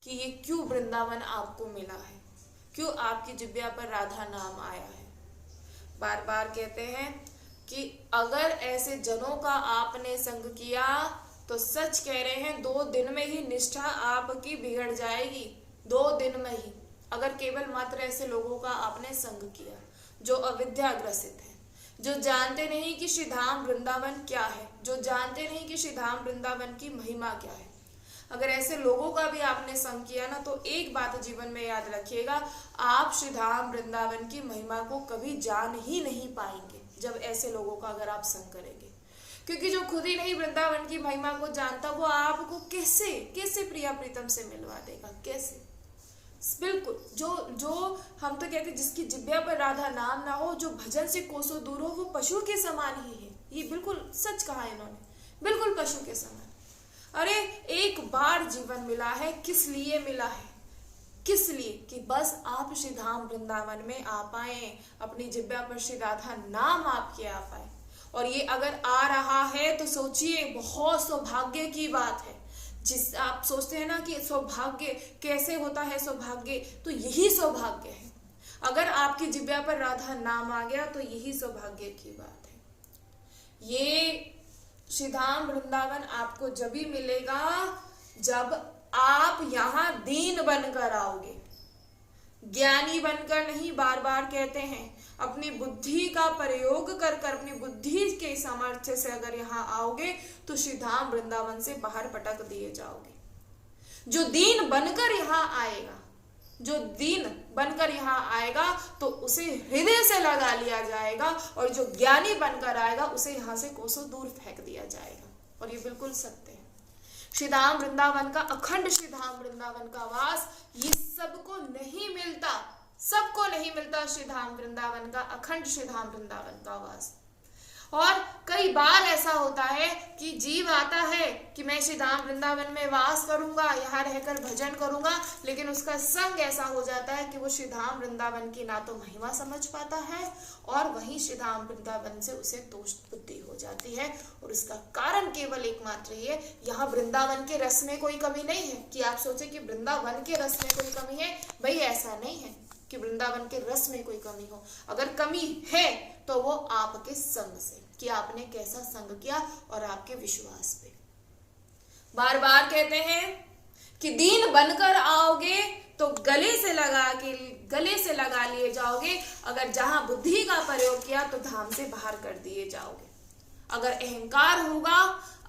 कि ये क्यों वृंदावन आपको मिला है, क्यों आपकी जिब्या पर राधा नाम आया है। बार बार कहते हैं कि अगर ऐसे जनों का आपने संग किया तो सच कह रहे हैं 2 दिन में ही निष्ठा आपकी बिगड़ जाएगी। 2 दिन में ही, अगर केवल मात्र ऐसे लोगों का आपने संग किया जो अविद्याग्रसित है, जो जानते नहीं कि श्री धाम वृंदावन क्या है, जो जानते नहीं कि श्री धाम वृंदावन की महिमा क्या है। अगर ऐसे लोगों का भी आपने संग किया ना, तो एक बात जीवन में याद रखिएगा, आप श्री धाम वृंदावन की महिमा को कभी जान ही नहीं पाएंगे जब ऐसे लोगों का अगर आप संग करेंगे। क्योंकि जो खुद ही नहीं वृंदावन की महिमा को जानता, वो आपको कैसे कैसे प्रिया प्रीतम से मिलवा देगा, कैसे। बिल्कुल, जो हम तो कहते, जिसकी जिब्या पर राधा नाम ना हो, जो भजन से कोसों दूर हो, वो पशु के समान ही है। ये बिल्कुल सच कहा इन्होंने, बिल्कुल पशु के समान। अरे एक बार जीवन मिला है, किस लिए मिला है, किस लिए कि बस आप श्री धाम वृंदावन में आ पाए, अपनी जिब्या पर श्री राधा नाम आपके आ पाए। और ये अगर आ रहा है तो सोचिए, बहुत सौभाग्य की बात है। जिस आप सोचते हैं ना कि सौभाग्य कैसे होता है, सौभाग्य तो यही सौभाग्य है। अगर आपकी जिब्या पर राधा नाम आ गया तो यही सौभाग्य की बात है। ये श्री धाम वृंदावन आपको जब भी मिलेगा जब आप यहाँ दीन बनकर आओगे, ज्ञानी बनकर नहीं। बार बार कहते हैं, अपनी बुद्धि का प्रयोग कर कर, अपनी बुद्धि के सामर्थ्य से अगर यहाँ आओगे तो श्री धाम वृंदावन से बाहर पटक दिए जाओगे। जो दीन बनकर यहाँ आएगा, जो दीन बनकर यहाँ आएगा तो उसे हृदय से लगा लिया जाएगा, और जो ज्ञानी बनकर आएगा उसे यहाँ से कोसों दूर फेंक दिया जाएगा। और ये बिल्कुल सत्य है। श्री धाम वृंदावन का, अखंड श्री धाम वृंदावन का वास ये सबको नहीं मिलता, सबको नहीं मिलता। श्री धाम वृंदावन का, अखंड श्री धाम वृंदावन का वास। और कई बार ऐसा होता है कि जीव आता है कि मैं श्री धाम वृंदावन में वास करूंगा, यहाँ रहकर भजन करूंगा, लेकिन उसका संग ऐसा हो जाता है कि वो श्री धाम वृंदावन की ना तो महिमा समझ पाता है, और वहीं श्री धाम वृंदावन से उसे दोष बुद्धि हो जाती है। और उसका कारण केवल एकमात्र ही है, यहाँ वृंदावन के रस में कोई कमी नहीं है कि आप सोचे कि वृंदावन के रस में कोई कमी है। भाई ऐसा नहीं है कि वृंदावन के रस में कोई कमी हो। अगर कमी है तो वो आपके संग से, कि आपने कैसा संग किया और आपके विश्वास पे। बार बार कहते हैं कि दीन बनकर आओगे तो गले से लगा लिए जाओगे। अगर जहां बुद्धि का प्रयोग किया तो धाम से बाहर कर दिए जाओगे। अगर अहंकार होगा,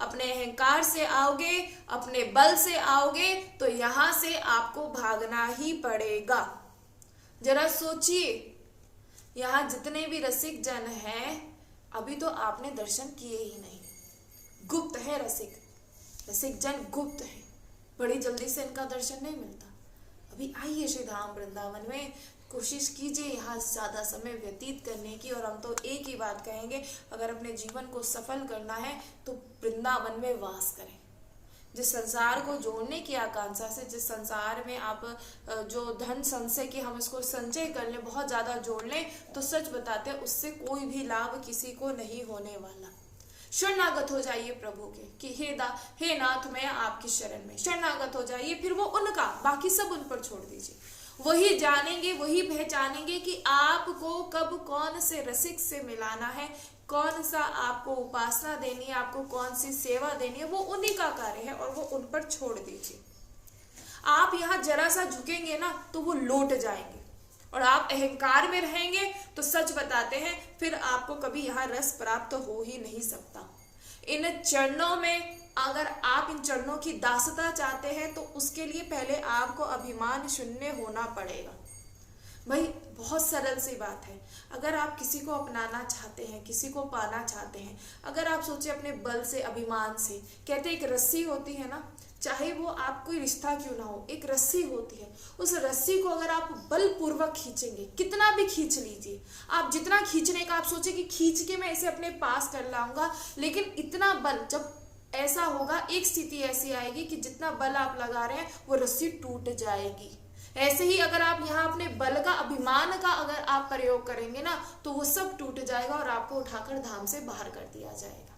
अपने अहंकार से आओगे, अपने बल से आओगे, तो यहां से आपको भागना ही पड़ेगा। जरा सोचिए, यहाँ जितने भी रसिक जन हैं, अभी तो आपने दर्शन किए ही नहीं, गुप्त है रसिक जन गुप्त है, बड़ी जल्दी से इनका दर्शन नहीं मिलता। अभी आइए श्री धाम वृंदावन में, कोशिश कीजिए यहाँ ज्यादा समय व्यतीत करने की। और हम तो एक ही बात कहेंगे, अगर अपने जीवन को सफल करना है तो वृंदावन में वास करें। जिस संसार को जोड़ने की आकांक्षा से, जिस संसार में आप जो धन संचय की हम इसको संचय कर लें, बहुत ज्यादा जोड़ लें, तो सच बताते हैं उससे कोई भी लाभ किसी को नहीं होने वाला। शरणागत हो जाइए प्रभु के कि हे नाथ मैं आपकी शरण में, शरणागत हो जाइए। फिर वो उनका, बाकी सब उन पर छोड़ दीजिए। वही जानेंगे, वही पहचानेंगे कि आपको कब कौन से रसिक से मिलाना है, कौन सा आपको उपासना देनी है, आपको कौन सी सेवा देनी है, वो उन्हीं का कार्य है, और वो उन पर छोड़ दीजिए। आप यहाँ जरा सा झुकेंगे ना तो वो लौट जाएंगे, और आप अहंकार में रहेंगे तो सच बताते हैं फिर आपको कभी यहाँ रस प्राप्त हो ही नहीं सकता। इन चरणों में, अगर आप इन चरणों की दासता चाहते हैं तो उसके लिए पहले आपको अभिमान शून्य होना पड़ेगा। भाई बहुत सरल सी बात है। अगर आप किसी को अपनाना चाहते हैं, किसी को पाना चाहते हैं, अगर आप सोचे अपने बल से, अभिमान से, कहते एक रस्सी होती है ना, चाहे वो आप कोई रिश्ता क्यों ना हो, एक रस्सी होती है, उस रस्सी को अगर आप बलपूर्वक खींचेंगे, कितना भी खींच लीजिए, आप जितना खींचने का आप सोचे कि खींच के मैं इसे अपने पास कर लाऊंगा, लेकिन इतना बल जब ऐसा होगा, एक स्थिति ऐसी आएगी कि जितना बल आप लगा रहे हैं वो रस्सी टूट जाएगी। ऐसे ही अगर आप यहाँ अपने बल का, अभिमान का अगर आप प्रयोग करेंगे ना, तो वो सब टूट जाएगा और आपको उठाकर धाम से बाहर कर दिया जाएगा।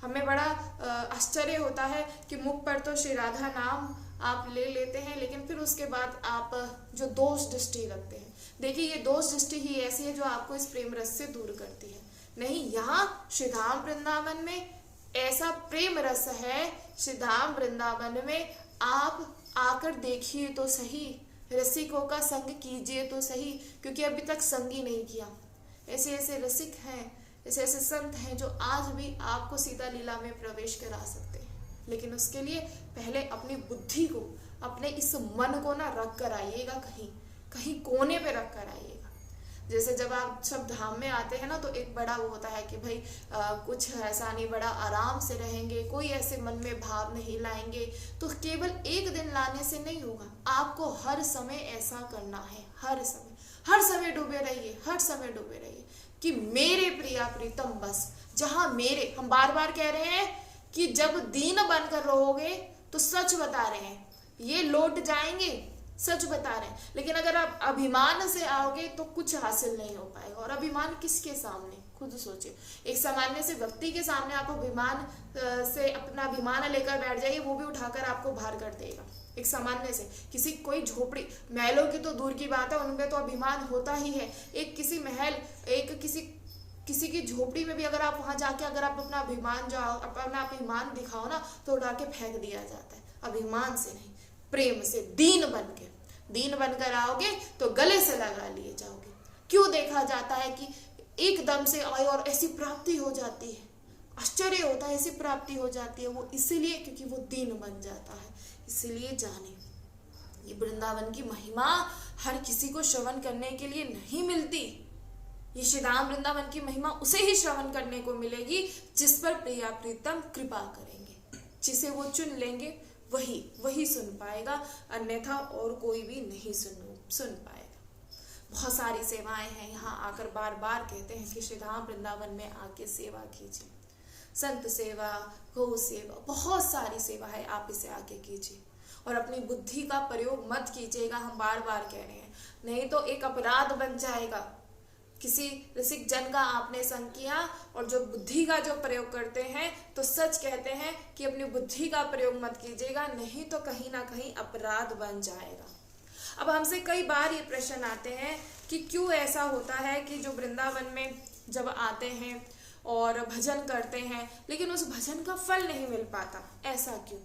हमें बड़ा आश्चर्य होता है कि मुख पर तो श्री राधा नाम आप ले लेते हैं, लेकिन उसके बाद आप जो दोष दृष्टि रखते हैं, देखिए ये दोष दृष्टि ही ऐसी है जो आपको इस प्रेम रस से दूर करती है। नहीं, यहाँ श्रीधाम वृंदावन में ऐसा प्रेम रस है, श्रीधाम वृंदावन में आप आकर देखिए तो सही, रसिकों का संग कीजिए तो सही, क्योंकि अभी तक संग ही नहीं किया। ऐसे ऐसे रसिक हैं, ऐसे ऐसे संत हैं जो आज भी आपको सीता लीला में प्रवेश करा सकते हैं, लेकिन उसके लिए पहले अपनी बुद्धि को, अपने इस मन को ना रख कर आइएगा, कहीं कहीं कोने पे रख कर आइएगा। जैसे जब आप सब धाम में आते हैं ना, तो एक बड़ा वो होता है कि भाई कुछ ऐसा नहीं, बड़ा आराम से रहेंगे, कोई ऐसे मन में भाव नहीं लाएंगे। तो केवल एक दिन लाने से नहीं होगा, आपको हर समय ऐसा करना है, हर समय डूबे रहिए, हर समय डूबे रहिए कि मेरे प्रिया प्रीतम बस। जहां मेरे, हम बार बार कह रहे हैं कि जब दीन बनकर रहोगे तो सच बता रहे हैं, ये लौट जाएंगे, सच बता रहे हैं। लेकिन अगर आप अभिमान से आओगे तो कुछ हासिल नहीं हो पाएगा। और अभिमान किसके सामने, खुद सोचिए। एक सामान्य से व्यक्ति के सामने आप अभिमान से अपना अभिमान लेकर बैठ जाइए, वो भी उठाकर आपको बाहर कर देगा। एक सामान्य से किसी, कोई झोपड़ी, महलों की तो दूर की बात है, उनमें तो अभिमान होता ही है। एक किसी महल, एक किसी की झोपड़ी में भी अगर आप वहां जाके अगर आप अपना अभिमान दिखाओ ना, तो उठा के फेंक दिया जाता है। अभिमान से नहीं, प्रेम से, दीन बनकर आओगे तो गले से लगा लिए जाओगे। क्यों देखा जाता है कि एकदम से आए और ऐसी प्राप्ति हो जाती है, आश्चर्य होता है, ऐसी प्राप्ति हो जाती है, वो इसीलिए क्योंकि वो दीन बन जाता है। इसीलिए जाने, ये वृंदावन की महिमा हर किसी को श्रवण करने के लिए नहीं मिलती। ये श्रीधाम वृंदावन की महिमा उसे ही श्रवण करने को मिलेगी जिस पर प्रिया प्रीतम कृपा करेंगे, जिसे वो चुन लेंगे वही सुन पाएगा, अन्यथा और कोई भी नहीं सुन पाएगा। बहुत सारी सेवाएं हैं, यहाँ आकर बार बार कहते हैं कि श्रीधाम वृंदावन में आके सेवा कीजिए, संत सेवा, गौ सेवा, बहुत सारी सेवा है, आप इसे आके कीजिए। और अपनी बुद्धि का प्रयोग मत कीजिएगा, हम बार बार कह रहे हैं, नहीं तो एक अपराध बन जाएगा। किसी रसिक जन का आपने संग किया और जो बुद्धि का जो प्रयोग करते हैं, तो सच कहते हैं कि अपनी बुद्धि का प्रयोग मत कीजिएगा, नहीं तो कहीं ना कहीं अपराध बन जाएगा। अब हमसे कई बार ये प्रश्न आते हैं कि क्यों ऐसा होता है कि जो वृंदावन में जब आते हैं और भजन करते हैं, लेकिन उस भजन का फल नहीं मिल पाता। ऐसा क्यों?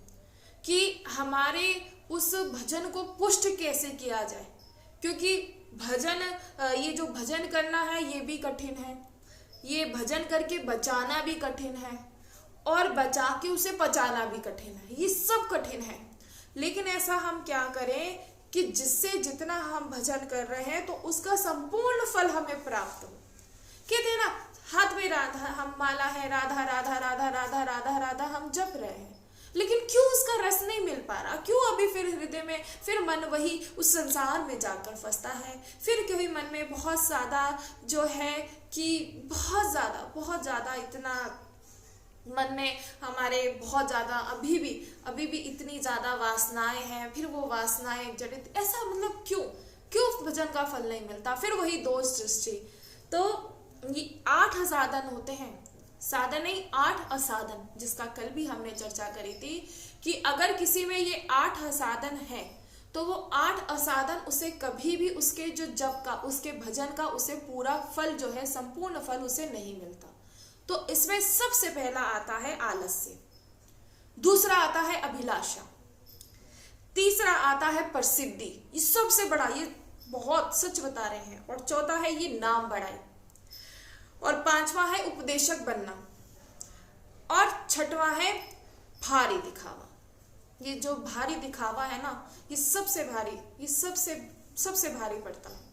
कि हमारे उस भजन को पुष्ट कैसे किया जाए, क्योंकि भजन, ये जो भजन करना है ये भी कठिन है, ये भजन करके बचाना भी कठिन है, और बचा के उसे पचाना भी कठिन है, ये सब कठिन है। लेकिन ऐसा हम क्या करें कि जिससे जितना हम भजन कर रहे हैं तो उसका संपूर्ण फल हमें प्राप्त हो। कहते हैं ना, हाथ में राधा, हम माला है, राधा राधा राधा राधा राधा राधा हम जप रहे हैं, लेकिन क्यों उसका रस नहीं मिल पा रहा? क्यों अभी फिर हृदय में फिर मन वही उस संसार में जाकर फंसता है? फिर क्यों मन में बहुत ज्यादा जो है कि बहुत ज्यादा इतना मन में हमारे बहुत ज्यादा अभी भी इतनी ज्यादा वासनाएं हैं, फिर वो वासनाएं जड़ित, ऐसा मतलब क्यों भजन का फल नहीं मिलता? फिर वही दोष दृष्टि। तो ये 8 साधन होते हैं, साधन नहीं 8 असाधन, जिसका कल भी हमने चर्चा करी थी कि अगर किसी में ये 8 असाधन है तो वो 8 असाधन उसे कभी भी उसके जो जप का, उसके भजन का उसे पूरा फल जो है, संपूर्ण फल उसे नहीं मिलता। तो इसमें सबसे पहला आता है आलस्य, दूसरा आता है अभिलाषा, तीसरा आता है प्रसिद्धि, ये सबसे बड़ा, ये बहुत सच बता रहे हैं, और चौथा है ये नाम बढ़ाई, और 5वां है उपदेशक बनना, और 6वां है भारी दिखावा। ये जो भारी दिखावा है ना, ये सबसे भारी, ये सबसे भारी पड़ता है।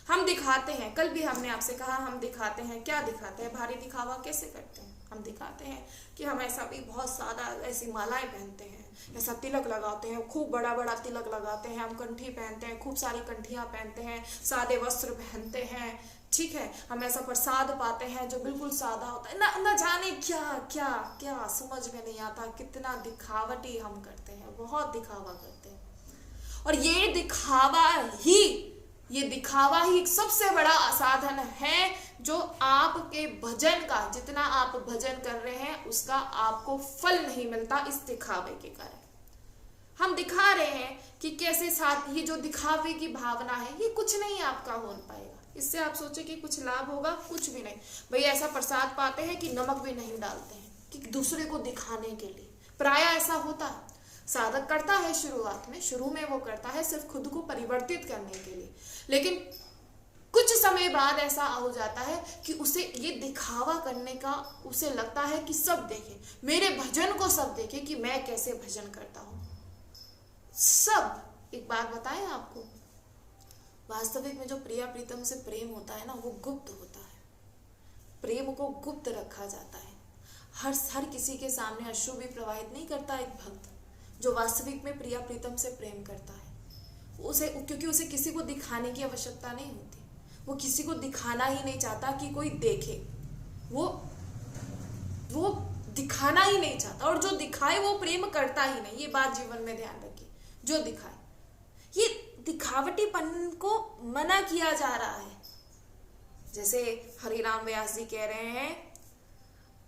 हम दिखाते हैं, कल भी हमने आपसे कहा, हम दिखाते हैं, क्या दिखाते हैं? भारी दिखावा कैसे करते हैं? हम दिखाते हैं कि हम ऐसा भी बहुत सादा ऐसी मालाएं पहनते हैं, ऐसा तिलक लगाते हैं, खूब बड़ा बड़ा तिलक लगाते हैं, हम कंठी पहनते हैं, खूब सारी कंठियां पहनते हैं, सादे वस्त्र पहनते हैं, ठीक है, हम ऐसा प्रसाद पाते हैं जो बिल्कुल सादा होता है, ना जाने क्या क्या क्या, समझ में नहीं आता। कितना दिखावटी हम करते हैं, बहुत दिखावा करते हैं। और ये दिखावा ही सबसे बड़ा साधन है जो आपके भजन का, जितना आप भजन कर रहे हैं उसका आपको फल नहीं मिलता इस दिखावे के कारण। हम दिखा रहे हैं कि कैसे साथ, ये जो दिखावे की भावना है ये कुछ नहीं आपका हो पाएगा। इससे आप सोचे कि कुछ लाभ होगा, कुछ भी नहीं। भाई ऐसा प्रसाद पाते हैं कि नमक भी नहीं डालते हैं कि दूसरे को दिखाने के लिए। प्राय ऐसा होता है, साधक करता है शुरुआत में, शुरू में वो करता है सिर्फ खुद को परिवर्तित करने के लिए, लेकिन कुछ समय बाद ऐसा हो जाता है कि उसे ये दिखावा करने का, उसे लगता है कि सब देखें मेरे भजन को, सब देखें कि मैं कैसे भजन करता हूं। सब एक बात बताएं आपको, वास्तविक में जो प्रिया प्रीतम से प्रेम होता है ना, वो गुप्त होता है। प्रेम को गुप्त रखा जाता है। हर किसी के सामने अश्रु भी प्रवाहित नहीं करता एक भक्त जो वास्तविक में प्रिया प्रीतम से प्रेम करता है। उसे, क्योंकि उसे किसी को दिखाने की आवश्यकता नहीं होती, वो किसी को दिखाना ही नहीं चाहता कि कोई देखे, वो दिखाना ही नहीं चाहता, और जो दिखाए वो प्रेम करता ही नहीं। ये बात जीवन में ध्यान रखिए, जो दिखाए, ये दिखावटीपन को मना किया जा रहा है। जैसे हरिराम व्यास जी कह रहे हैं,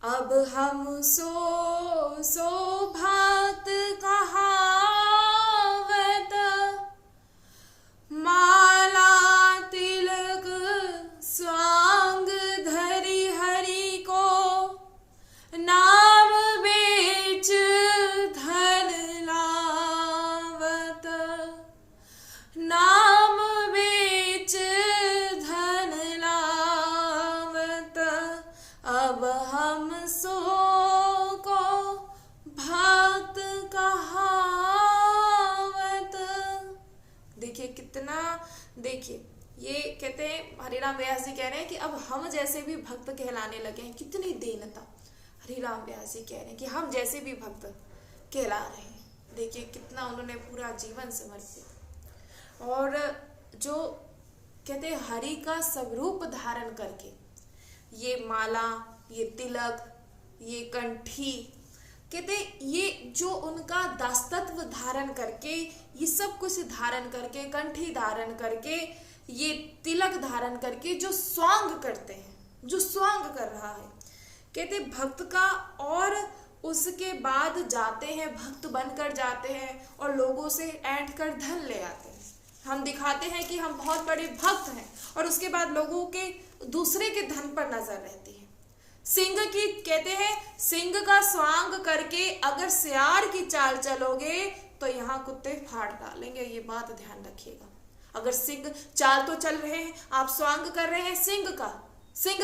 अब हम सो भात कहावत, माला तिलक स्वांग धरि हरि को, नाम बेच धन लावत, नाम बेच धन लावत, अब हम सो को भात कहावत। देखिए कितना, देखिए ये कहते हैं, हरिराम व्यास जी कह रहे हैं कि अब हम जैसे भी भक्त कहलाने लगे हैं। कितनी दीनता, हरिराम व्यास जी कह रहे हैं कि हम जैसे भी भक्त कहला रहे हैं। देखिए कितना उन्होंने पूरा जीवन समर्पित, और जो कहते हैं हरि का स्वरूप धारण करके, ये माला, ये तिलक, ये कंठी, कहते ये जो उनका दासत्व धारण करके, ये सब कुछ धारण करके, कंठी धारण करके, ये तिलक धारण करके जो स्वांग करते हैं, जो स्वांग कर रहा है, कहते भक्त का, और उसके बाद जाते हैं, भक्त बनकर जाते हैं और लोगों से ऐंठ कर धन ले आते हैं। हम दिखाते हैं कि हम बहुत बड़े भक्त हैं, और उसके बाद लोगों के दूसरे के धन पर नजर रहती है। सिंह की, कहते हैं सिंह का स्वांग करके अगर सियार की चाल चलोगे तो यहाँ कुत्ते फाड़ डालेंगे। ये बात ध्यान रखिएगा। अगर सिंह चाल तो चल रहे हैं, आप स्वांग कर रहे हैं सिंह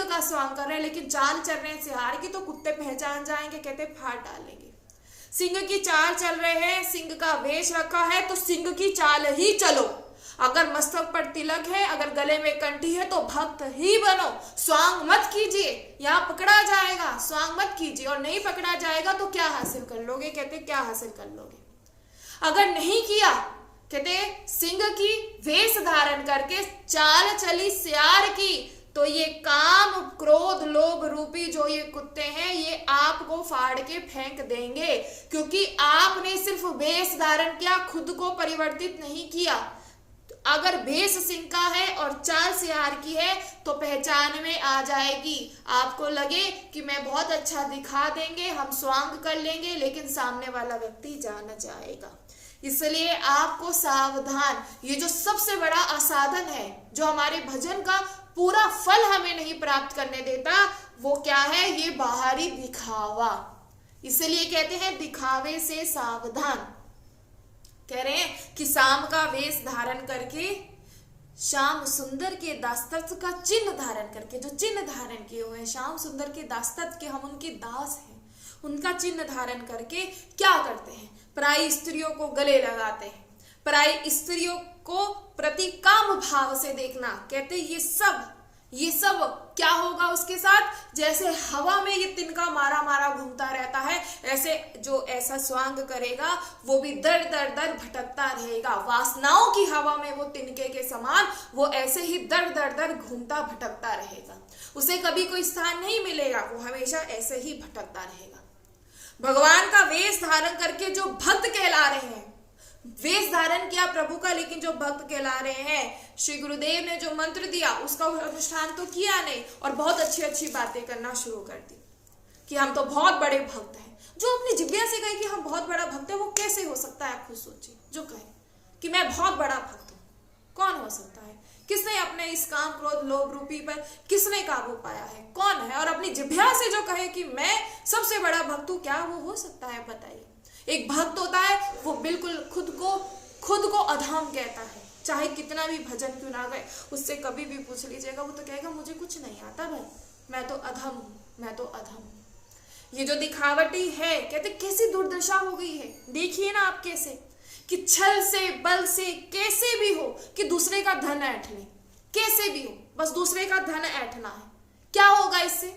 का स्वांग कर रहे हैं, लेकिन चाल चल रहे हैं सियार की, तो कुत्ते पहचान जाएंगे, कहते फाड़ डालेंगे। सिंह की चाल चल रहे हैं, सिंह का वेश रखा है, तो सिंह की चाल ही चलो। अगर मस्तक पर तिलक है, अगर गले में कंठी है, तो भक्त ही बनो। स्वांग मत कीजिए, यहाँ पकड़ा जाएगा। स्वांग मत कीजिए, और नहीं पकड़ा जाएगा तो क्या हासिल कर लोगे? कहते क्या हासिल कर लोगे? अगर नहीं किया, कहते सिंह की वेश धारण करके चाल चली सियार की, तो ये काम, क्रोध, लोभ रूपी जो ये कुत्ते हैं, ये आपको फाड़ के फेंक देंगे, क्योंकि आपने सिर्फ वेश धारण किया, खुद को परिवर्तित नहीं किया। अगर भेष सिंह का है और चाल सियार की है, तो पहचान में आ जाएगी। आपको लगे कि मैं बहुत अच्छा दिखा देंगे, हम स्वांग कर लेंगे, लेकिन सामने वाला व्यक्ति जान जाएगा। इसलिए आपको सावधान, ये जो सबसे बड़ा असाधन है, जो हमारे भजन का पूरा फल हमें नहीं प्राप्त करने देता, वो क्या है? ये बाहरी दिखावा। इसलिए कहते हैं दिखावे से सावधान। कह रहे हैं कि शाम का वेश धारण करके, श्याम सुंदर के दासत्व का चिन्ह धारण करके, जो चिन्ह धारण किए हुए हैं श्याम सुंदर के दासत्व के, हम उनके दास हैं, उनका चिन्ह धारण करके क्या करते हैं? पराई स्त्रियों को गले लगाते हैं, पराई स्त्रियों को प्रति काम भाव से देखना। कहते ये सब क्या होगा उसके साथ? जैसे हवा में ये तिनका मारा मारा घूमता रहता है, ऐसे जो ऐसा स्वांग करेगा वो भी दर दर दर भटकता रहेगा। वासनाओं की हवा में वो तिनके के समान वो ऐसे ही दर दर दर घूमता भटकता रहेगा। उसे कभी कोई स्थान नहीं मिलेगा, वो हमेशा ऐसे ही भटकता रहेगा। भगवान का वेश धारण करके जो भक्त कहला रहे हैं, वेश धारण किया प्रभु का, लेकिन जो भक्त कहला रहे हैं, श्री गुरुदेव ने जो मंत्र दिया उसका अनुष्ठान तो किया नहीं, और बहुत अच्छी अच्छी बातें करना शुरू कर दी। कि हम तो बहुत बड़े भक्त हैं। जो अपनी जिज्ञा से कहे कि हम बहुत बड़ा भक्त है, वो कैसे हो सकता है? आप खुद सोचिए। जो कहे कि मैं बहुत बड़ा भक्त हूँ, कौन हो सकता है? किसने अपने इस काम क्रोध लोभ रूपी पर किसने काबू पाया है? कौन है? और अपनी जिह्वा से जो कहे कि मैं सबसे बड़ा भक्त हूँ, क्या वो हो सकता है? बताइए। एक भक्त होता है वो बिल्कुल खुद को अधम कहता है, चाहे कितना भी भजन क्यों ना गए, उससे कभी भी पूछ लीजिएगा वो तो कहेगा मुझे कुछ नहीं आता भाई, मैं तो अधम हूँ, मैं तो अधम हूँ। ये जो दिखावटी है, कहते कैसी दुर्दशा हो गई है। देखिए ना आप कैसे कि छल से बल से कैसे भी हो कि दूसरे का धन ऐंठ ले, कैसे भी हो बस दूसरे का धन ऐंठना है। क्या होगा इससे?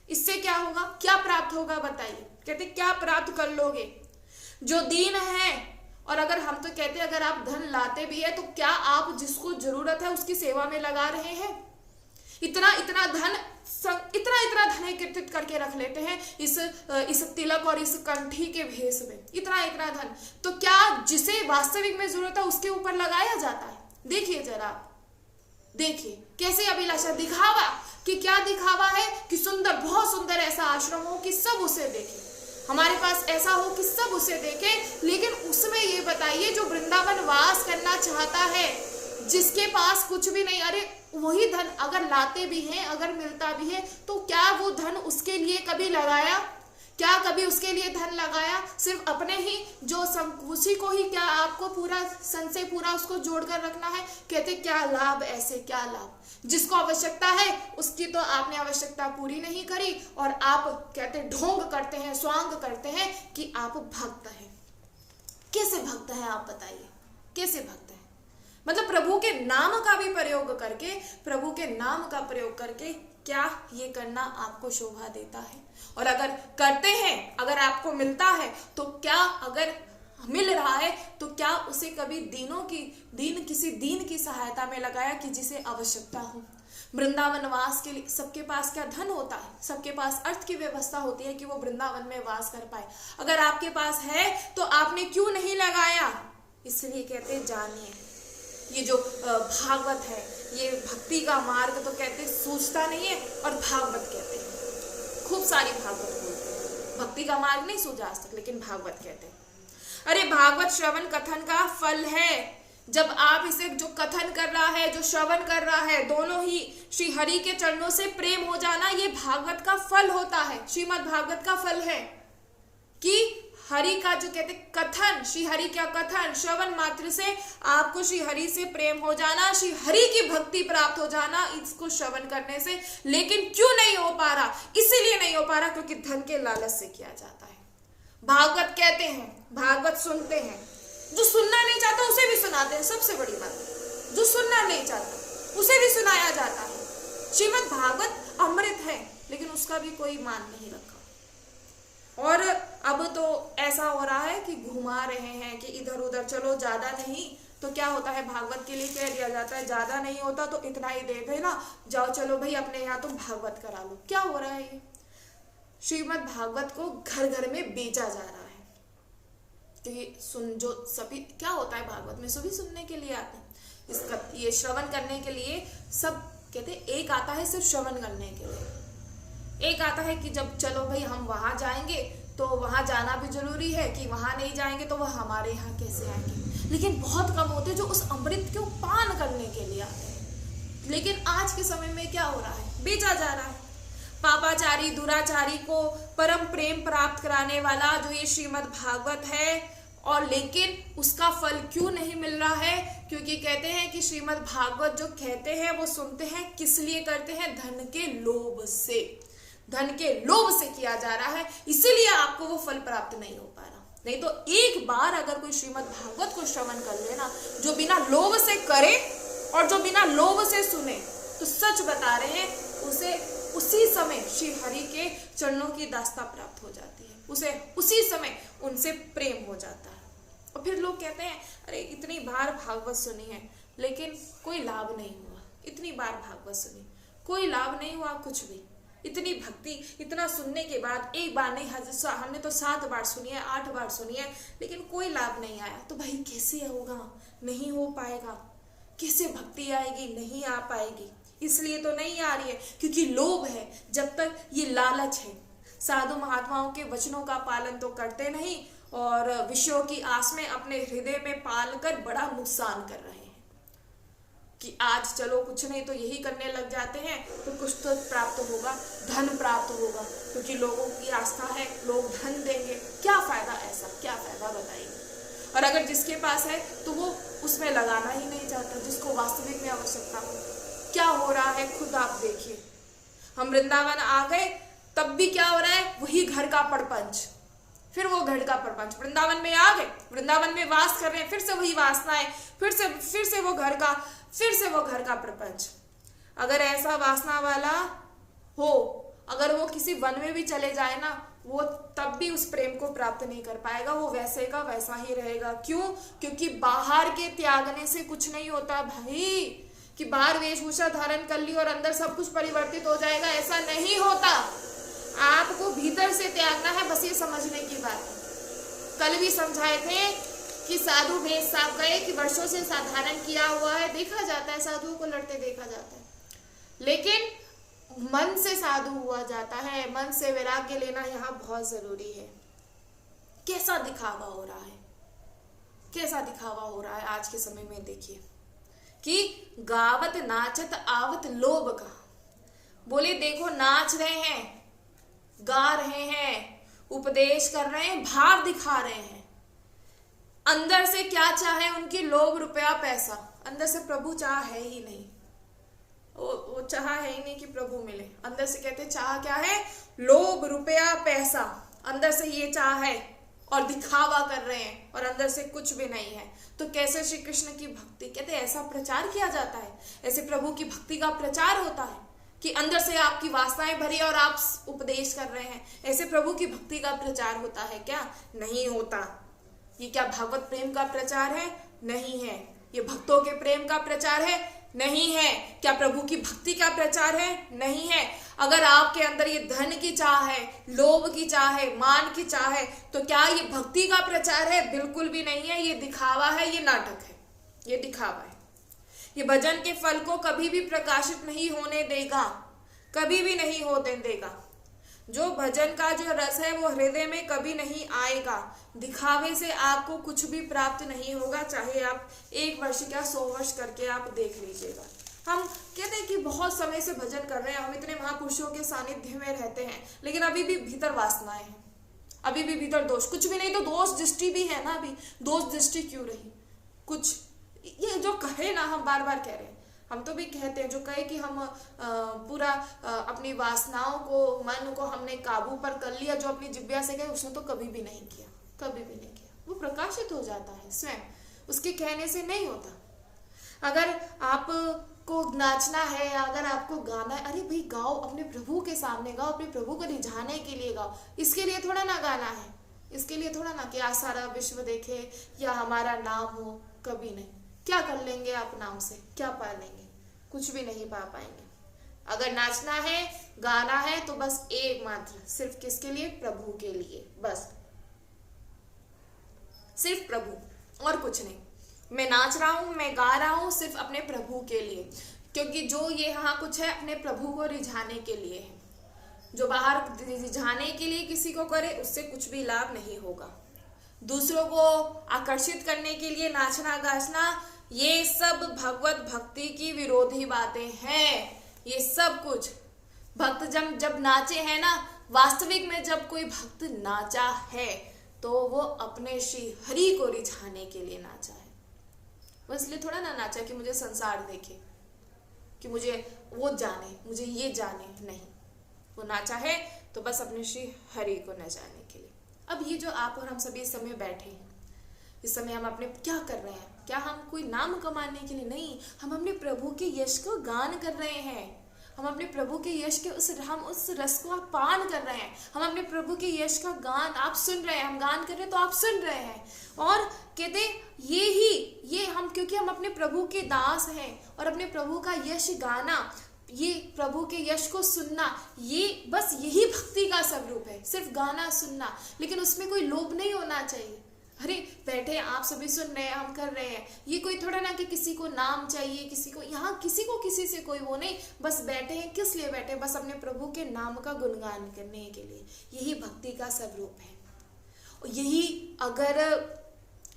इससे क्या होगा? क्या प्राप्त होगा? बताइए। कहते क्या प्राप्त कर लोगे? जो दीन है, और अगर हम तो कहते अगर आप धन लाते भी है तो क्या आप जिसको जरूरत है उसकी सेवा में लगा रहे हैं? इतना धन एकत्रित करके रख लेते हैं इस तिलक और इस कंठी के भेष में, इतना धन, तो क्या जिसे वास्तविक में जरूरत है उसके ऊपर लगाया जाता है? देखिए जरा, देखिए कैसे अभिलाषा, दिखावा कि क्या दिखावा है कि सुंदर, बहुत सुंदर ऐसा आश्रम हो कि सब उसे देखे, हमारे पास ऐसा हो कि सब उसे देखे। लेकिन उसमें ये बताइए जो वृंदावन वास करना चाहता है, जिसके पास कुछ भी नहीं, अरे वही धन अगर लाते भी हैं, अगर मिलता भी है, तो क्या वो धन उसके लिए कभी लगाया? क्या कभी उसके लिए धन लगाया? सिर्फ अपने ही जो उसी को ही क्या आपको पूरा सन से पूरा उसको जोड़कर रखना है? कहते क्या लाभ, ऐसे क्या लाभ? जिसको आवश्यकता है उसकी तो आपने आवश्यकता पूरी नहीं करी, और आप कहते ढोंग करते हैं, स्वांग करते हैं कि आप भक्त हैं। कैसे भक्त हैं आप बताइए? कैसे भक्त हैं? मतलब प्रभु के नाम का भी प्रयोग करके, प्रभु के नाम का प्रयोग करके क्या ये करना आपको शोभा देता है? और अगर करते हैं, अगर आपको मिलता है तो क्या, अगर मिल रहा है तो क्या उसे कभी किसी दीन की सहायता में लगाया कि जिसे आवश्यकता हो? वृंदावन वास के लिए सबके पास क्या धन होता है? सबके पास अर्थ की व्यवस्था होती है कि वो वृंदावन में वास कर पाए। अगर आपके पास है तो आपने क्यों नहीं लगाया? इसलिए कहते जानिए, ये जो भागवत है, ये भक्ति का मार्ग तो कहते सूझता नहीं है, और भागवत कहते हैं, खूब सारी भागवत बोलते हैं, भक्ति का मार्ग नहीं सूझा आज तक, लेकिन भागवत कहते हैं। अरे भागवत श्रवण कथन का फल है। जब आप इसे जो कथन कर रहा है, जो श्रवण कर रहा है, दोनों ही श्री हरि के चरणों से प्रेम हो जाना, ये भागवत का फल होता है, श्रीमद् भागवत का फल है कि हरि का जो कहते कथन, श्री हरि का कथन श्रवण मात्र से आपको श्री हरि से प्रेम हो जाना, श्री हरि की भक्ति प्राप्त हो जाना इसको श्रवण करने से। लेकिन क्यों नहीं हो पा रहा? इसीलिए नहीं हो पा रहा क्योंकि धन के लालच से किया जाता है। भागवत कहते हैं, भागवत सुनते हैं, जो सुनना नहीं चाहता उसे भी सुनाते हैं। सबसे बड़ी बात, जो सुनना नहीं चाहता उसे भी सुनाया जाता है। श्रीमद् भागवत अमृत है, लेकिन उसका भी कोई मान नहीं रखा। और अब तो ऐसा हो रहा है कि घुमा रहे हैं कि इधर उधर, चलो ज्यादा नहीं तो क्या होता है, भागवत के लिए कह दिया जाता है ज्यादा नहीं होता तो इतना ही दे देना, जाओ चलो भाई अपने यहाँ तुम भागवत करा लो। क्या हो रहा है? ये श्रीमद् भागवत को घर घर में बेचा जा रहा है। तो ये जो सभी क्या होता है भागवत में, सभी सुनने के लिए आते हैं, इसका ये श्रवण करने के लिए सब कहते, एक आता है सिर्फ श्रवण करने के लिए, एक आता है कि जब चलो भाई हम वहां जाएंगे तो वहां जाना भी जरूरी है, कि वहां नहीं जाएंगे तो वह हमारे यहाँ कैसे आएंगे। लेकिन बहुत कम होते जो उस अमृत को पान करने के लिए आते हैं। लेकिन आज के समय में क्या हो रहा है? बेचा जा रहा है। पापाचारी दुराचारी को परम प्रेम प्राप्त कराने वाला जो ये श्रीमद् भागवत है, और लेकिन उसका फल क्यों नहीं मिल रहा है? क्योंकि कहते हैं कि श्रीमद् भागवत जो कहते हैं वो सुनते हैं, किस लिए करते हैं? धन के लोभ से, धन के लोभ से किया जा रहा है, इसीलिए आपको वो फल प्राप्त नहीं हो पा रहा। नहीं तो एक बार अगर कोई श्रीमद् भागवत को श्रवण कर लेना, जो बिना लोभ से करे और जो बिना लोभ से सुने, तो सच बता रहे हैं उसे उसी समय श्री हरि के चरणों की दास्ता प्राप्त हो जाती है, उसे उसी समय उनसे प्रेम हो जाता है। और फिर लोग कहते हैं अरे इतनी बार भागवत सुनी है लेकिन कोई लाभ नहीं हुआ, इतनी बार भागवत सुनी कोई लाभ नहीं हुआ कुछ भी, इतनी भक्ति इतना सुनने के बाद एक बार नहीं, हमने तो 7 बार सुनी है, 8 बार सुनी है, लेकिन कोई लाभ नहीं आया। तो भाई कैसे होगा? नहीं हो पाएगा। कैसे भक्ति आएगी? नहीं आ पाएगी। इसलिए तो नहीं आ रही है क्योंकि लोभ है। जब तक ये लालच है, साधु महात्माओं के वचनों का पालन तो करते नहीं और विषयों की आस में अपने हृदय में पाल कर बड़ा नुकसान कर रहे हैं कि आज चलो कुछ नहीं तो यही करने लग जाते हैं तो कुछ तो प्राप्त होगा, धन प्राप्त होगा, क्योंकि लोगों की आस्था है, लोग धन देंगे। क्या फायदा, ऐसा क्या फायदा बताइए। और अगर जिसके पास है तो वो उसमें लगाना ही नहीं चाहता जिसको वास्तविक में आवश्यकता हो। क्या हो रहा है खुद आप देखिए। हम वृंदावन आ गए तब भी क्या हो रहा है, वही घर का प्रपंच, फिर वो घर का प्रपंच। वृंदावन में आ गए, वृंदावन में वास कर रहे हैं, फिर से वही वासनाएं, फिर से वो घर का प्रपंच। अगर ऐसा वासना वाला हो, अगर वो किसी वन में भी चले जाए ना, वो तब भी उस प्रेम को प्राप्त नहीं कर पाएगा, वो वैसे का वैसा ही रहेगा। क्यों? क्योंकि बाहर के त्यागने से कुछ नहीं होता भाई, कि बाहर वेशभूषा धारण कर ली और अंदर सब कुछ परिवर्तित हो जाएगा, ऐसा नहीं होता। आपको भीतर से त्यागना है, बस ये समझने की बात है। कल भी समझाए थे कि साधु भेष साहब गए कि वर्षों से साधारण किया हुआ है, देखा जाता है साधुओं को लड़ते देखा जाता है, लेकिन मन से साधु हुआ जाता है, मन से वैराग्य लेना यहाँ बहुत जरूरी है। कैसा दिखावा हो रहा है, कैसा दिखावा हो रहा है आज के समय में। देखिए कि गावत नाचत आवत लोभ का, बोले देखो नाच रहे हैं, गा रहे हैं, उपदेश कर रहे हैं, भाव दिखा रहे हैं, अंदर से क्या चाहे उनकी, लोभ रुपया पैसा। अंदर से प्रभु चाह है ही नहीं, वो चाह है ही नहीं कि प्रभु मिले। अंदर से कहते चाह क्या है, लोभ रुपया पैसा, अंदर से ये चाह है और दिखावा कर रहे हैं और अंदर से कुछ भी नहीं है। तो कैसे श्री कृष्ण की भक्ति, कहते ऐसा प्रचार किया जाता है, ऐसे प्रभु की भक्ति का प्रचार होता है कि अंदर से आपकी वासनाएं भरी और आप उपदेश कर रहे हैं, ऐसे प्रभु की भक्ति का प्रचार होता है क्या? नहीं होता। ये क्या भागवत प्रेम का प्रचार है? नहीं है। ये भक्तों के प्रेम का प्रचार है? नहीं है। क्या प्रभु की भक्ति का प्रचार है? नहीं है। अगर आपके अंदर ये धन की चाह है, लोभ की चाह है, मान की चाह है, तो क्या ये भक्ति का प्रचार है? बिल्कुल भी नहीं है। ये दिखावा है, ये नाटक है, ये दिखावा है। ये भजन के फल को कभी भी प्रकाशित नहीं होने देगा, कभी भी नहीं होने देगा। जो भजन का जो रस है वो हृदय में कभी नहीं आएगा। दिखावे से आपको कुछ भी प्राप्त नहीं होगा, चाहे आप 1 वर्ष क्या 100 वर्ष करके आप देख लीजिएगा। हम कहते हैं कि बहुत समय से भजन कर रहे हैं, हम इतने महापुरुषों के सानिध्य में रहते हैं, लेकिन अभी भी भीतर वासनाएं हैं, अभी भी भीतर दोष, कुछ भी नहीं तो दोष दृष्टि भी है ना। अभी दोष दृष्टि क्यों रही? कुछ ये जो कहे ना, हम बार बार कह रहे हैं, हम तो भी कहते हैं, जो कहे कि हम पूरा अपनी वासनाओं को, मन को हमने काबू पर कर लिया, जो अपनी जिज्ञा से कहे उसने तो कभी भी नहीं किया, कभी भी नहीं किया। वो प्रकाशित हो जाता है स्वयं, उसके कहने से नहीं होता। अगर आपको नाचना है, अगर आपको गाना है, अरे भाई गाओ, अपने प्रभु के सामने गाओ, अपने प्रभु को रिझाने के लिए गाओ। इसके लिए थोड़ा ना गाना है, इसके लिए थोड़ा ना कि आज सारा विश्व देखे या हमारा नाम हो, कभी नहीं। क्या कर लेंगे आप नाम से? क्या पा लेंगे? कुछ भी नहीं पा पाएंगे। अगर नाचना है, गाना है, तो बस एकमात्र सिर्फ किसके लिए? प्रभु के लिए, बस सिर्फ प्रभु और कुछ नहीं। मैं नाच रहा हूं, मैं गा रहा हूं सिर्फ अपने प्रभु के लिए, क्योंकि जो ये यहाँ कुछ है अपने प्रभु को रिझाने के लिए है। जो बाहर रिझाने के लिए किसी को करे उससे कुछ भी लाभ नहीं होगा। दूसरों को आकर्षित करने के लिए नाचना गाचना, ये सब भगवत भक्ति की विरोधी बातें हैं। ये सब कुछ भक्त जब नाचे हैं ना, वास्तविक में जब कोई भक्त नाचा है तो वो अपने श्री हरि को रिझाने के लिए नाचा है। वो इसलिए थोड़ा ना नाचा कि मुझे संसार देखे, कि मुझे वो जाने, मुझे ये जाने, नहीं। वो नाचा है तो बस अपने श्री हरि को नचाने के लिए। अब ये जो आप और हम सभी इस समय बैठे हैं, इस समय हम अपने क्या कर रहे हैं? क्या हम कोई नाम कमाने के लिए? नहीं, हम अपने प्रभु के यश को गान कर रहे हैं। हम अपने प्रभु के यश के हम उस रस को आप पान कर रहे हैं। हम अपने प्रभु के यश का गान आप सुन रहे हैं, हम गान कर रहे हैं तो आप सुन रहे हैं। और कहते ये हम, क्योंकि हम अपने प्रभु के दास हैं और अपने प्रभु का यश गाना, ये प्रभु के यश को सुनना, ये बस यही भक्ति का स्वरूप है। सिर्फ गाना सुनना, लेकिन उसमें कोई लोभ नहीं होना चाहिए। अरे बैठे आप सभी सुन रहे हैं, हम कर रहे हैं, ये कोई थोड़ा ना कि किसी को नाम चाहिए, किसी को यहाँ किसी को किसी से कोई वो नहीं, बस बैठे हैं। किस लिए बैठे? बस अपने प्रभु के नाम का गुणगान करने के लिए। यही भक्ति का स्वरूप है। यही अगर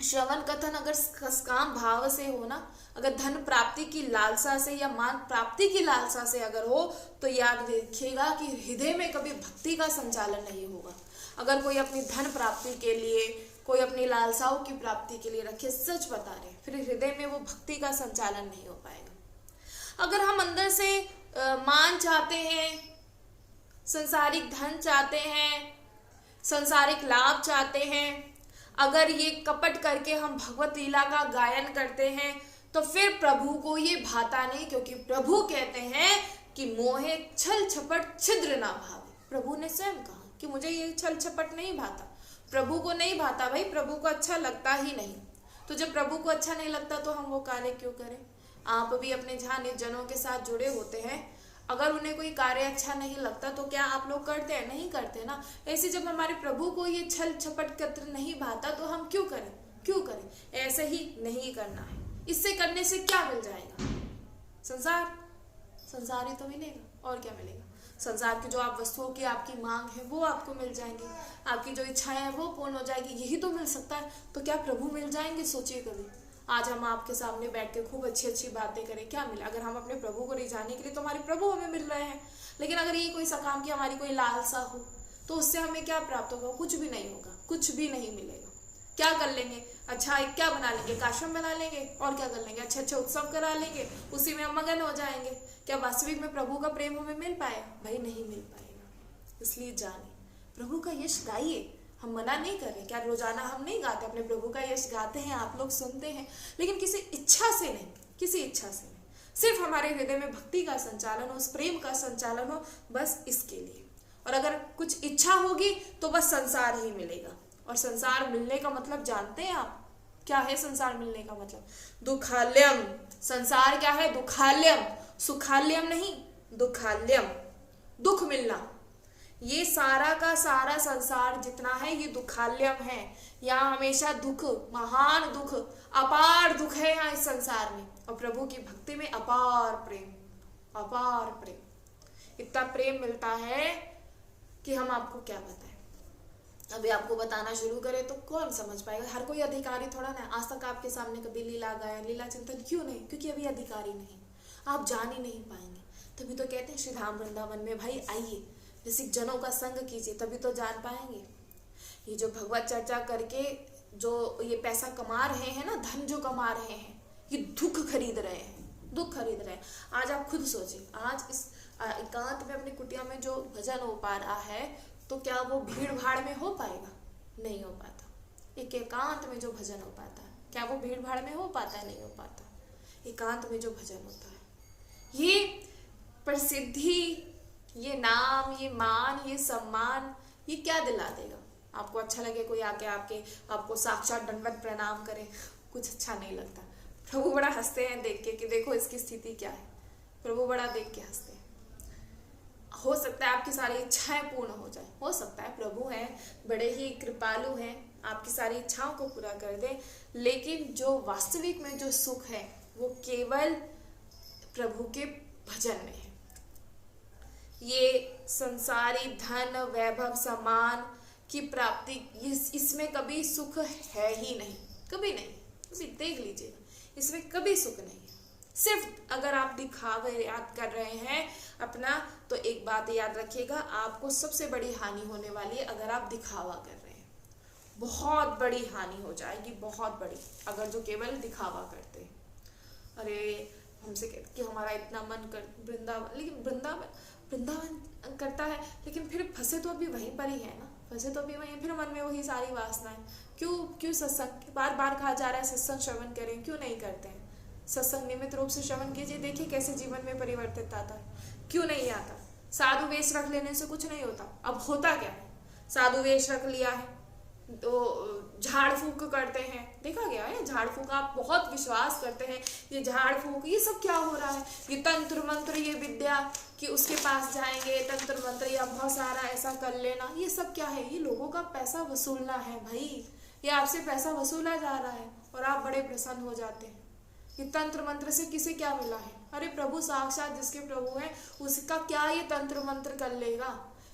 श्रवण कथन अगर सकाम भाव से हो ना, अगर धन प्राप्ति की लालसा से या मान प्राप्ति की लालसा से अगर हो, तो याद रखिएगा कि हृदय में कभी भक्ति का संचालन नहीं होगा। अगर कोई अपनी धन प्राप्ति के लिए, कोई अपनी लालसाओं की प्राप्ति के लिए रखे, सच बता रहे, फिर हृदय में वो भक्ति का संचालन नहीं हो पाएगा। अगर हम अंदर से मान चाहते हैं, संसारिक धन चाहते हैं, संसारिक लाभ चाहते हैं, अगर ये कपट करके हम भगवत लीला का गायन करते हैं, तो फिर प्रभु को ये भाता नहीं, क्योंकि प्रभु कहते हैं कि मोहे छल छपट छिद्र ना भावे। प्रभु ने स्वयं कहा कि मुझे ये छल छपट नहीं भाता। प्रभु को नहीं भाता भाई, प्रभु को अच्छा लगता ही नहीं। तो जब प्रभु को अच्छा नहीं लगता तो हम वो कार्य क्यों करें? आप भी अपने जहाँ निर्जनों के साथ जुड़े होते हैं, अगर उन्हें कोई कार्य अच्छा नहीं लगता तो क्या आप लोग करते हैं? नहीं करते ना। ऐसे जब हमारे प्रभु को ये छल छपट कत्र नहीं भाता तो हम क्यों करें? क्यों करें? ऐसे ही नहीं करना है। इससे करने से क्या मिल जाएगा? संसार ही तो मिलेगा, और क्या मिलेगा? संसार की जो आप वस्तुओं की आपकी मांग है वो आपको मिल जाएंगी, आपकी जो इच्छाएं हैं वो पूर्ण हो जाएगी, यही तो मिल सकता है। तो क्या प्रभु मिल जाएंगे? सोचिए कभी। आज हम आपके सामने बैठ के खूब अच्छी अच्छी बातें करें, क्या मिला? अगर हम अपने प्रभु को रिझाने के लिए, तो हमारे प्रभु हमें मिल रहे हैं। लेकिन अगर ये कोई सकाम की हमारी कोई लालसा हो, तो उससे हमें क्या प्राप्त होगा? कुछ भी नहीं होगा, कुछ भी नहीं मिलेगा। क्या कर लेंगे? अच्छा एक क्या बना लेंगे? आश्रम बना लेंगे, और क्या कर लेंगे? अच्छे अच्छे उत्सव करा लेंगे, उसी में हम मगन हो जाएंगे। क्या वास्तविक में प्रभु का प्रेम हमें मिल पाएगा? भाई नहीं मिल पाएगा। इसलिए जाने, प्रभु का यश गाइए। हम मना नहीं कर रहे, क्या रोजाना हम नहीं गाते? अपने प्रभु का यश गाते हैं, आप लोग सुनते हैं, लेकिन किसी इच्छा से नहीं, किसी इच्छा से नहीं। सिर्फ हमारे हृदय में भक्ति का संचालन हो, उस प्रेम का संचालन हो, बस इसके लिए। और अगर कुछ इच्छा होगी तो बस संसार ही मिलेगा। और संसार मिलने का मतलब जानते हैं आप क्या है? संसार मिलने का मतलब दुखाल्यम। संसार क्या है? दुखाल्यम, सुखाल्यम नहीं, दुखाल्यम, दुख मिलना। ये सारा का सारा संसार जितना है ये दुखाल्यम है। यहाँ हमेशा दुख, महान दुख, अपार दुख है यहाँ इस संसार में। और प्रभु की भक्ति में अपार प्रेम, अपार प्रेम, इतना प्रेम मिलता है कि हम आपको क्या बताएं। अभी आपको बताना शुरू करें तो कौन समझ पाएगा? हर कोई अधिकारी थोड़ा ना। आज तक आपके सामने कभी लीला गायन, लीला चिंतन क्यों नहीं? क्योंकि अभी अधिकारी नहीं, आप जान ही नहीं पाएंगे। तभी तो कहते हैं श्री धाम वृंदावन में भाई आइए, रसिक जनों का संग कीजिए, तभी तो जान पाएंगे। ये जो भगवत चर्चा करके जो ये पैसा कमा रहे हैं ना, धन जो कमा रहे हैं, ये दुख खरीद रहे हैं, दुख खरीद रहे हैं। आज आप खुद सोचिए, आज इस एकांत में अपनी कुटिया में जो भजन हो पा रहा है, तो क्या वो भीड़ भाड़ में हो पाएगा? नहीं हो पाता। एक एकांत में जो भजन हो पाता है, क्या वो भीड़ भाड़ में हो पाता है? नहीं हो पाता। एकांत में जो भजन होता है, ये प्रसिद्धि, ये नाम, ये मान, ये सम्मान, ये क्या दिला देगा? आपको अच्छा लगे कोई आके आपको साक्षात दंडवत प्रणाम करे? कुछ अच्छा नहीं लगता। प्रभु बड़ा हंसते हैं देख के कि देखो इसकी स्थिति क्या है। प्रभु बड़ा देख के हंसते हैं। हो सकता है आपकी सारी इच्छाएं पूर्ण हो जाए, हो सकता है प्रभु हैं, बड़े ही कृपालु हैं, आपकी सारी इच्छाओं को पूरा कर दें। लेकिन जो वास्तविक में जो सुख है वो केवल प्रभु के भजन में है। ये संसारी धन, वैभव, सम्मान की प्राप्ति, इसमें कभी सुख है ही नहीं, कभी नहीं। कभी देख लीजिएगा, इसमें कभी सुख नहीं है। सिर्फ अगर आप दिखावे याद कर रहे हैं अपना, तो एक बात याद रखिएगा, आपको सबसे बड़ी हानि होने वाली है अगर आप दिखावा कर रहे हैं। बहुत बड़ी हानि हो जाएगी, बहुत बड़ी, अगर जो केवल दिखावा करते हैं। अरे हमसे कहते कि हमारा इतना मन कर वृंदावन, लेकिन वृंदावन करता है, लेकिन फिर फंसे तो अभी वहीं पर ही है ना, फंसे तो अभी वहीं, फिर मन में वही सारी वासनाएं। क्यों सत्संग बार बार कहा जा रहा है सत्संग श्रवण करें, क्यों नहीं करते हैं? सत्संग नियमित रूप से श्रवण कीजिए, देखिए कैसे जीवन में परिवर्तित आता है। क्यों नहीं आता? साधु वेश रख लेने से कुछ नहीं होता। अब होता क्या है? साधु वेश रख लिया है तो झाड़ फूक करते हैं, देखा गया है झाड़ फूक, आप बहुत विश्वास करते हैं ये झाड़ फूक, ये सब क्या हो रहा है? ये तंत्र मंत्र, ये विद्या कि उसके पास जाएंगे, तंत्र मंत्र या बहुत सारा ऐसा कर लेना, ये सब क्या है? ये लोगों का पैसा वसूलना है भाई, ये आपसे पैसा वसूला जा रहा है और आप बड़े प्रसन्न हो जाते हैं। ये तंत्र मंत्र से किसे क्या मिला है? अरे प्रभु साक्षात जिसके प्रभु है उसका क्या ये तंत्र मंत्र कर लेगा,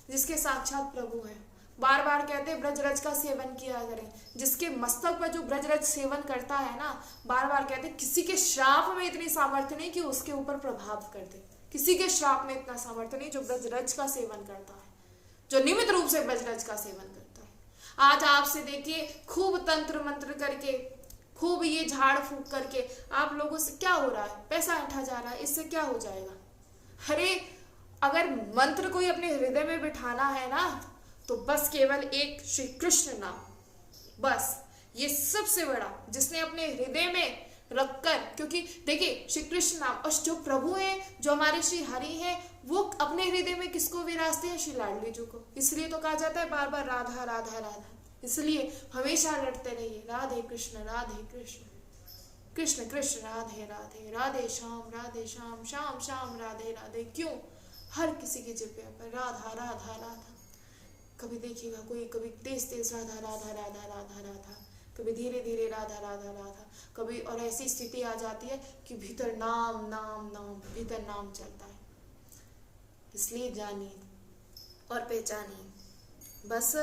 जिसके साक्षात प्रभु है। बार बार कहते हैं ब्रजरज का सेवन किया करें। जिसके मस्तक पर जो ब्रजरज सेवन करता है ना, बार बार कहते हैं किसी के श्राप में इतनी सामर्थ्य नहीं कि उसके ऊपर प्रभाव कर दे। किसी के श्राप में इतना सामर्थ्य नहीं जो ब्रजरज का सेवन करता है, जो नियमित रूप से ब्रजरज का सेवन करता है। आज आपसे देखिए खूब तंत्र मंत्र करके, खूब ये झाड़ फूक करके आप लोगों से क्या हो रहा है? पैसा ऐंठा जा रहा है। इससे क्या हो जाएगा? अरे अगर मंत्र कोई अपने हृदय में बिठाना है ना, तो बस केवल एक श्री कृष्ण नाम, बस ये सबसे बड़ा जिसने अपने हृदय में रखकर, क्योंकि देखिए श्री कृष्ण नाम, और जो प्रभु है, जो हमारे श्री हरि हैं, वो अपने हृदय में किसको विराजते हैं? श्री लाडली जी को। इसलिए तो कहा जाता है बार बार राधा राधा राधा। इसलिए हमेशा लड़ते रहिए राधे कृष्ण कृष्ण कृष्ण राधे राधे, राधे श्याम श्याम श्याम राधे राधे। क्यों? हर किसी के जिह्वे पर राधा राधा राधा। कभी देखिएगा कोई कभी तेज तेज राधा राधा राधा राधा राधा, कभी धीरे धीरे राधा राधा राधा, कभी और ऐसी स्थिति आ जाती है कि भीतर नाम नाम नाम, भीतर नाम चलता है। इसलिए जानिए और पहचानिए। बस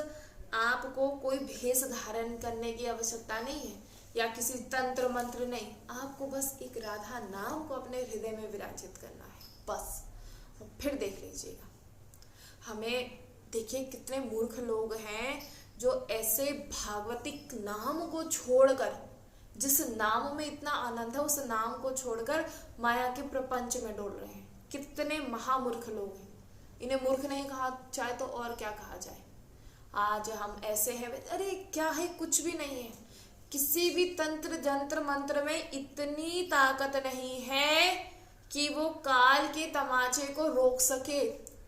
आपको कोई भेष धारण करने की आवश्यकता नहीं है या किसी तंत्र मंत्र नहीं, आपको बस एक राधा नाम को अपने हृदय में विराजित करना है बस। फिर देख लीजिएगा। हमें देखिए कितने मूर्ख लोग हैं जो ऐसे भागवतिक नाम को छोड़कर, जिस नाम में इतना आनंद है उस नाम को छोड़कर माया के प्रपंच में डोल रहे हैं। कितने महामूर्ख लोग हैं। इन्हें मूर्ख नहीं कहा चाहे तो और क्या कहा जाए। आज हम ऐसे हैं, अरे क्या है, कुछ भी नहीं है। किसी भी तंत्र जंत्र मंत्र में इतनी ताकत नहीं है कि वो काल के तमाचे को रोक सके।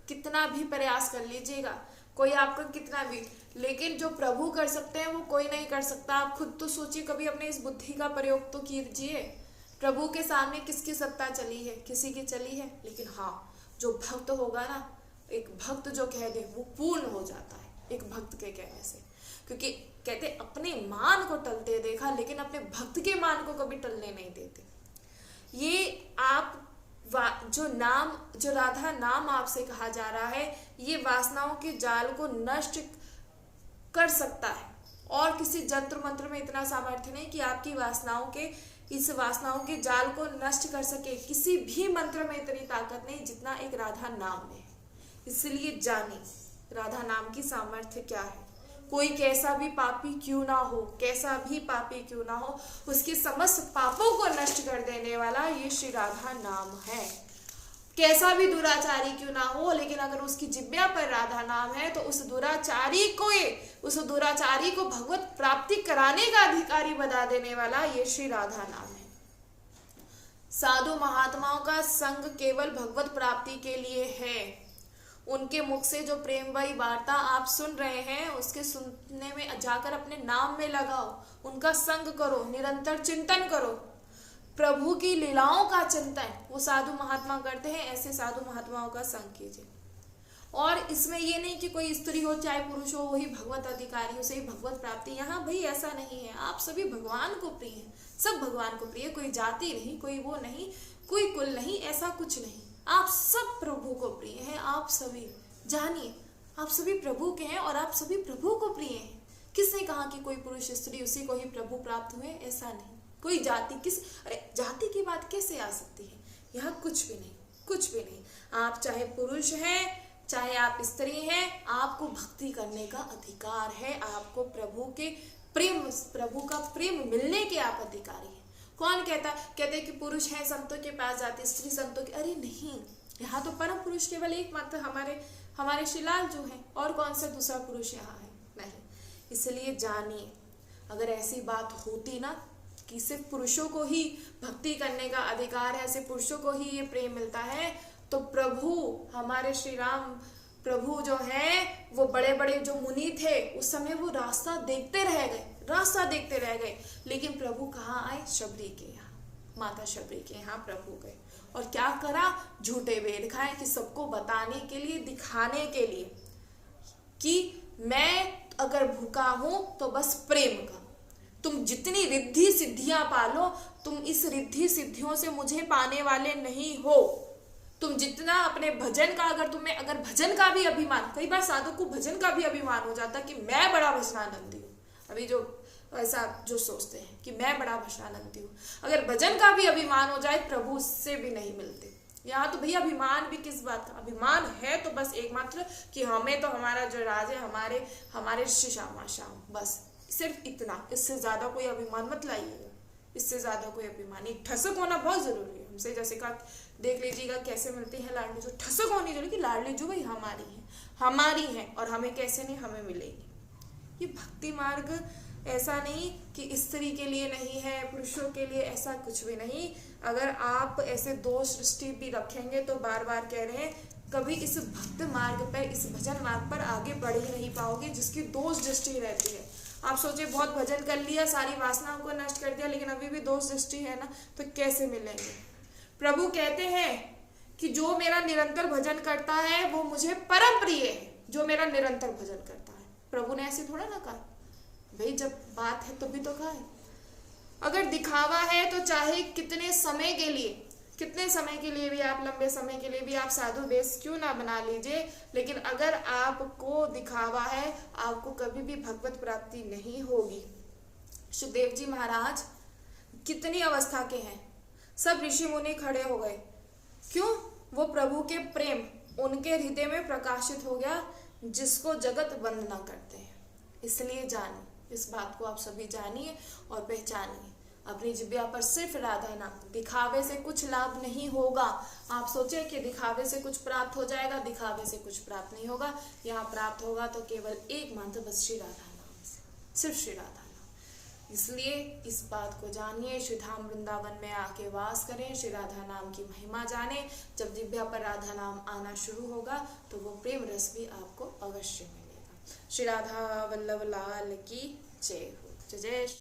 कितना भी प्रयास कर लीजिएगा, कोई आपका कितना भी, लेकिन जो प्रभु कर सकते हैं वो कोई नहीं कर सकता। आप खुद तो सोचिए, कभी अपने इस बुद्धि का प्रयोग तो कीजिए। प्रभु के सामने किसकी सत्ता चली है? किसी की चली है? लेकिन हाँ, जो भक्त होगा ना, एक भक्त जो कह दे वो पूर्ण हो जाता है एक भक्त के कहने से। क्योंकि कहते अपने मान को टलते देखा, लेकिन अपने भक्त के मान को कभी टलने नहीं देते। ये आप जो राधा नाम आपसे कहा जा रहा है, ये वासनाओं के जाल को नष्ट कर सकता है। और किसी जंत्र मंत्र में इतना सामर्थ्य नहीं कि आपकी इस वासनाओं के जाल को नष्ट कर सके। किसी भी मंत्र में इतनी ताकत नहीं जितना एक राधा नाम में है। इसलिए जानिए राधा नाम की सामर्थ्य क्या है। कोई कैसा भी पापी क्यों ना हो, कैसा भी पापी क्यों ना हो, उसके समस्त पापों को नष्ट कर देने वाला ये श्री राधा नाम है। कैसा भी दुराचारी क्यों ना हो, लेकिन अगर उसकी जिह्वा पर राधा नाम है तो उस दुराचारी को भगवत प्राप्ति कराने का अधिकारी बना देने वाला ये श्री राधा नाम है। साधु महात्माओं का संग केवल भगवत प्राप्ति के लिए है। उनके मुख से जो प्रेममयी वार्ता आप सुन रहे हैं, उसके सुनने में जाकर अपने नाम में लगाओ, उनका संग करो, निरंतर चिंतन करो, प्रभु की लीलाओं का चिंतन वो साधु महात्मा करते हैं। ऐसे साधु महात्माओं का संग कीजिए। और इसमें ये नहीं कि कोई स्त्री हो चाहे पुरुष हो वही भगवत अधिकारी, उसे ही भगवत प्राप्ति। यहाँ भाई ऐसा नहीं है। आप सभी भगवान को प्रिय हैं, सब भगवान को प्रिय। कोई जाति नहीं, कोई वो नहीं, कोई कुल नहीं, ऐसा कुछ नहीं। आप सब प्रभु को प्रिय हैं। आप सभी जानिए, आप सभी प्रभु के हैं और आप सभी प्रभु को प्रिय हैं। किसने कहा कि कोई पुरुष स्त्री उसी को ही प्रभु प्राप्त हुए? ऐसा नहीं। कोई जाति अरे जाति की बात कैसे आ सकती है? यहाँ कुछ भी नहीं, कुछ भी नहीं। आप चाहे पुरुष हैं चाहे आप स्त्री हैं, आपको भक्ति करने का अधिकार है। आपको प्रभु का प्रेम मिलने के आप अधिकारी हैं। कौन कहते कि पुरुष हैं संतों के पास जाते, स्त्री संतों के, अरे नहीं। यहाँ तो परम पुरुष केवल एक मात्र हमारे श्रीलाल जो है, और कौन सा दूसरा पुरुष यहाँ है? नहीं। इसलिए जानिए, अगर ऐसी बात होती ना कि सिर्फ पुरुषों को ही भक्ति करने का अधिकार है, सिर्फ पुरुषों को ही ये प्रेम मिलता है, तो प्रभु हमारे श्री राम प्रभु जो है, वो बड़े बड़े जो मुनि थे उस समय वो रास्ता देखते रह गए। लेकिन प्रभु कहाँ आए? शबरी के यहाँ, माता शबरी के यहाँ प्रभु गए। और क्या करा? झूठे वेद खाए कि सबको बताने के लिए, दिखाने के लिए कि मैं अगर भूखा हूं तो बस प्रेम का, तुम जितनी रिद्धि सिद्धियां पालो, तुम इस रिद्धि सिद्धियों से मुझे पाने वाले नहीं हो। तुम जितना अपने भजन का, अगर भजन का भी अभिमान, कई बार साधक को भजन का भी अभिमान हो जाता कि मैं बड़ा भजनानंदी हूँ। अभी जो ऐसा जो सोचते हैं कि मैं बड़ा भजनानंदी हूँ, अगर भजन का भी अभिमान हो जाए, प्रभु उससे भी नहीं मिलते। यहाँ तो भैया अभिमान भी किस बात का, अभिमान है तो बस एकमात्र कि हमें तो हमारा जो राज है, हमारे श्री श्यामा श्याम, बस सिर्फ इतना, इससे ज्यादा कोई अभिमान मत लाइएगा। इससे ज्यादा कोई अभिमान, एक ठसक होना बहुत जरूरी है हमसे। जैसे का देख लीजिएगा कैसे मिलती है लाडली जो, ठसक होनी जरूरी कि लाडली जो भाई हमारी है और हमें कैसे नहीं, हमें मिलेगी। ये भक्ति मार्ग ऐसा नहीं कि स्त्री के लिए नहीं है, पुरुषों के लिए, ऐसा कुछ भी नहीं। अगर आप ऐसे दोष दृष्टि भी रखेंगे तो बार बार कह रहे हैं, कभी इस भक्त मार्ग पर, इस भजन मार्ग पर आगे बढ़ ही नहीं पाओगे जिसकी दोष दृष्टि रहती है। आप सोचिए बहुत भजन कर लिया, सारी वासनाओं को नष्ट कर दिया, लेकिन अभी भी दोष दृष्टि है ना, तो कैसे मिलेंगे। प्रभु कहते हैं कि जो मेरा निरंतर भजन करता है वो मुझे परम प्रिय है, जो मेरा निरंतर भजन करता है। प्रभु ने ऐसे थोड़ा ना कहा भाई, जब बात है तो भी तो कहा है। अगर दिखावा है तो चाहे कितने समय के लिए भी आप, लंबे समय के लिए भी आप साधु वेश क्यों ना बना लीजिए, लेकिन अगर आपको दिखावा है, आपको कभी भी भगवत प्राप्ति नहीं होगी। सुखदेव जी महाराज कितनी अवस्था के हैं, सब ऋषि मुनि खड़े हो गए, क्यों? वो प्रभु के प्रेम उनके हृदय में प्रकाशित हो गया, जिसको जगत वंदना करते हैं। इसलिए जानिए, इस बात को आप सभी जानिए और पहचानिए। अपनी जिब्या पर सिर्फ राधा नाम, दिखावे से कुछ लाभ नहीं होगा। आप सोचे कि दिखावे से कुछ प्राप्त हो जाएगा, दिखावे से कुछ प्राप्त नहीं होगा। यहाँ प्राप्त होगा तो केवल एक मंत्र, बस श्री राधा नाम से, सिर्फ श्री राधा नाम। इसलिए इस बात को जानिए, श्री धाम वृंदावन में आके वास करें, श्री राधा नाम की महिमा जाने। जब जिब्या पर राधा नाम आना शुरू होगा तो वो प्रेम रस भी आपको अवश्य मिलेगा। श्री राधा वल्लभ लाल की जय हो। जय जय।